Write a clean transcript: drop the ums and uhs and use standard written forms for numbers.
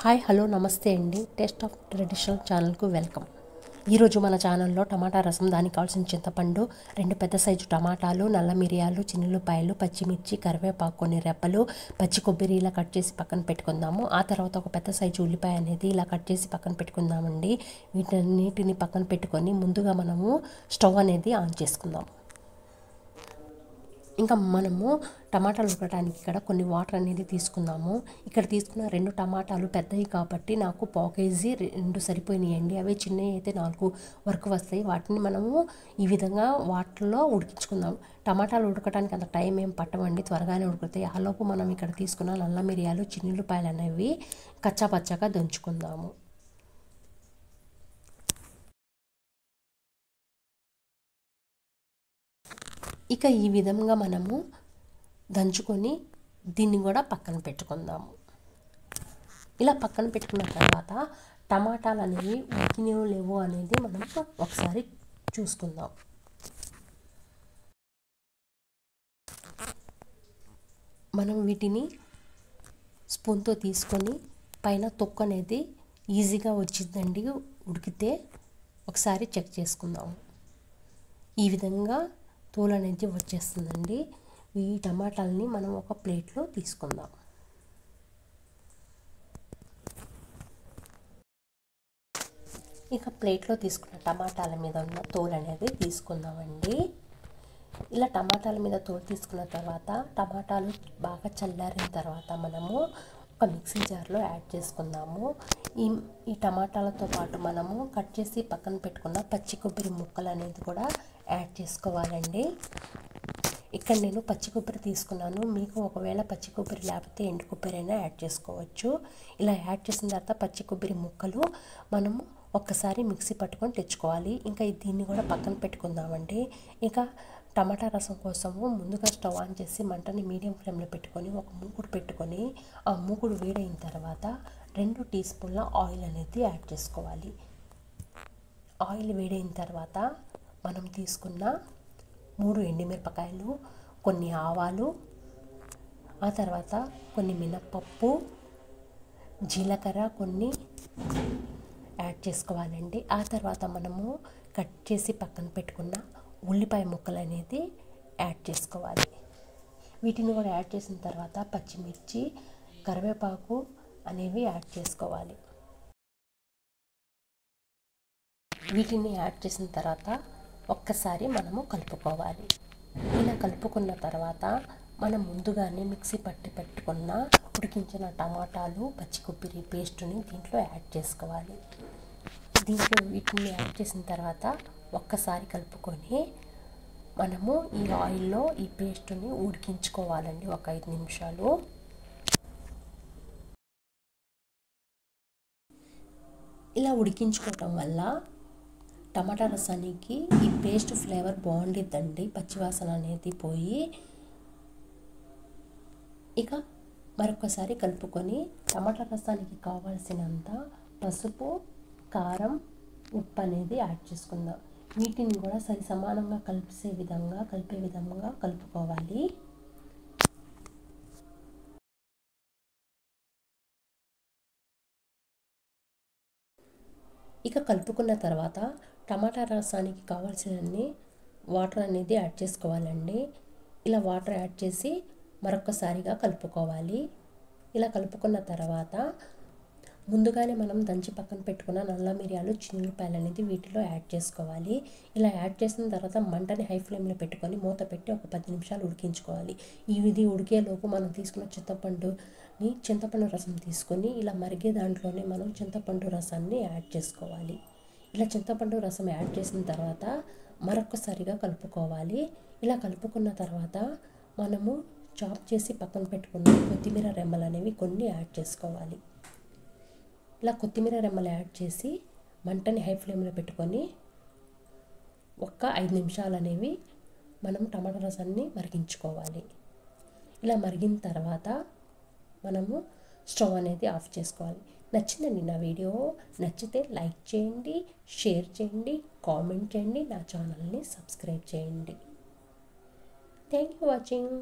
Hi hello నమస్తే అండి. Taste of traditional ఛానల్కు వెల్కమ్. ఈరోజు మన ఛానల్లో టమాటా రసం, దానికి కావాల్సిన చింతపండు, 2 పెద్ద సైజు టమాటాలు, నల్ల మిరియాలు, చిన్నులపాయలు, పచ్చిమిర్చి, కరివేపాకు, కొన్ని రెప్పలు, పచ్చి కొబ్బరి ఇలా కట్ చేసి పక్కన పెట్టుకుందాము. ఆ తర్వాత ఒక పెద్ద సైజు ఉల్లిపాయ అనేది ఇలా కట్ చేసి పక్కన పెట్టుకుందామండి. వీటన్నిటిని పక్కన పెట్టుకొని ముందుగా మనము స్టవ్ అనేది ఆన్ చేసుకుందాం. ఇంకా మనము టమాటాలు ఉడకడానికి ఇక్కడ కొన్ని వాటర్ అనేది తీసుకుందాము. ఇక్కడ తీసుకున్న 2 టమాటాలు పెద్దవి కాబట్టి నాకు 1/4 కేజీ 2 సరిపోయినాయండి. అవి చిన్నవి అయితే 4 వరకు వస్తాయి. వాటిని మనము ఈ విధంగా వాటర్లో ఉడికించుకుందాం. టమాటాలు ఉడకడానికి అంత టైం ఏం పట్టవండి, త్వరగానే ఉడుకుతాయి. ఆలోపు మనం ఇక్కడ తీసుకున్న నల్ల మిరియాలు, చిన్నులపాయలు అనేవి కచ్చా పచ్చాగా దంచుకుందాము. ఇక ఈ విధంగా మనము దంచుకొని దీన్ని కూడా పక్కన పెట్టుకుందాము. ఇలా పక్కన పెట్టుకున్న తర్వాత టమాటాలు అనేవి ఉడికినవో లేవో అనేది మనం ఒకసారి చూసుకుందాం. మనం వీటిని స్పూన్తో తీసుకొని పైన తొక్కు అనేది ఈజీగా వచ్చిందండి ఉడికితే. ఒకసారి చెక్ చేసుకుందాము. ఈ విధంగా తోలు అనేది వచ్చేస్తుందండి. ఈ టమాటాలని మనం ఒక ప్లేట్లో తీసుకుందాం. ఇక ప్లేట్లో తీసుకున్న టమాటాల మీద ఉన్న తోలు అనేది తీసుకుందామండి. ఇలా టమాటాల మీద తోలు తీసుకున్న తర్వాత టమాటాలు బాగా చల్లారిన తర్వాత మనము ఒక మిక్సీ జార్లో యాడ్ చేసుకుందాము. ఈ టమాటాలతో పాటు మనము కట్ చేసి పక్కన పెట్టుకున్న పచ్చి కొబ్బరి ముక్కలు అనేది కూడా యాడ్ చేసుకోవాలండి. ఇక్కడ నేను పచ్చి కొబ్బరి తీసుకున్నాను. మీకు ఒకవేళ పచ్చి కొబ్బరి లేకపోతే ఎండు కొబ్బరి అయినా యాడ్ చేసుకోవచ్చు. ఇలా యాడ్ చేసిన తర్వాత పచ్చి కొబ్బరి ముక్కలు మనము ఒక్కసారి మిక్సీ పట్టుకొని తెచ్చుకోవాలి. ఇంకా దీన్ని కూడా పక్కన పెట్టుకుందామండి. ఇంకా టమాటా రసం కోసము ముందుగా స్టవ్ ఆన్ చేసి మంటని మీడియం ఫ్లేమ్లో పెట్టుకొని ఒక మూకుడు పెట్టుకొని ఆ మూకుడు వేడైన తర్వాత 2 టీ స్పూన్ల ఆయిల్ అనేది యాడ్ చేసుకోవాలి. ఆయిల్ వేడైన తర్వాత మనం తీసుకున్న 3 ఎండుమిరపకాయలు, కొన్ని ఆవాలు, ఆ తర్వాత కొన్ని మినప్పప్పు, జీలకర్ర కొన్ని యాడ్ చేసుకోవాలండి. ఆ తర్వాత మనము కట్ చేసి పక్కన పెట్టుకున్న ఉల్లిపాయ ముక్కలు అనేది యాడ్ చేసుకోవాలి. వీటిని కూడా యాడ్ చేసిన తర్వాత పచ్చిమిర్చి, కరివేపాకు అనేవి యాడ్ చేసుకోవాలి. వీటిని యాడ్ చేసిన తర్వాత ఒక్కసారి మనము కలుపుకోవాలి. ఇలా కలుపుకున్న తర్వాత మనం ముందుగానే మిక్సీ పట్టి పెట్టుకున్న ఉడికించిన టమాటాలు, పచ్చి కొబ్బరి పేస్టుని దీంట్లో యాడ్ చేసుకోవాలి. దీంట్లో వీటిని యాడ్ చేసిన తర్వాత ఒక్కసారి కలుపుకొని మనము ఈ ఆయిల్లో ఈ పేస్టుని ఉడికించుకోవాలండి ఒక 5 నిమిషాలు. ఇలా ఉడికించుకోవటం వల్ల టమాటా రసానికి ఈ పేస్ట్ ఫ్లేవర్ బాగుండిద్దండి, పచ్చివాసన అనేది పోయి. ఇక మరొకసారి కలుపుకొని టమాటా రసానికి కావాల్సినంత పసుపు, కారం, ఉప్పు అనేది యాడ్ చేసుకుందాం. వీటిని కూడా సరి సమానంగా కలిపే విధంగా కలుపుకోవాలి. ఇక కలుపుకున్న తర్వాత టమాటా రసానికి కావాల్సినన్ని వాటర్ అనేది యాడ్ చేసుకోవాలండి. ఇలా వాటర్ యాడ్ చేసి మరొకసారిగా కలుపుకోవాలి. ఇలా కలుపుకున్న తర్వాత ముందుగానే మనం దంచి పక్కన పెట్టుకున్న నల్ల మిరియాలు, చిన్నులపాయలు అనేది వీటిలో యాడ్ చేసుకోవాలి. ఇలా యాడ్ చేసిన తర్వాత మంటని హై ఫ్లేమ్లో పెట్టుకొని మూత పెట్టి ఒక 10 నిమిషాలు ఉడికించుకోవాలి. ఇది ఉడికేలోపు మనం తీసుకున్న చింతపండు రసం తీసుకొని ఇలా మరిగే దాంట్లోనే మనం చింతపండు రసాన్ని యాడ్ చేసుకోవాలి. ఇలా చింతపండు రసం యాడ్ చేసిన తర్వాత మరొకసారిగా కలుపుకోవాలి. ఇలా కలుపుకున్న తర్వాత మనము చాప్ చేసి పక్కన పెట్టుకున్న కొత్తిమీర రెమ్మలు అనేవి కొన్ని యాడ్ చేసుకోవాలి. ఇలా కొత్తిమీర రెమ్మలు యాడ్ చేసి మంటని హై ఫ్లేమ్లో పెట్టుకొని ఒక 5 నిమిషాలు అనేవి మనం టమాటా రసాన్ని మరిగించుకోవాలి. ఇలా మరిగిన తర్వాత మనము స్టవ్ అనేది ఆఫ్ చేసుకోవాలి. నచ్చిందండి నా వీడియో. నచ్చితే లైక్ చేయండి, షేర్ చేయండి, కామెంట్ చేయండి, నా ఛానల్ని సబ్స్క్రైబ్ చేయండి. Thank you watching.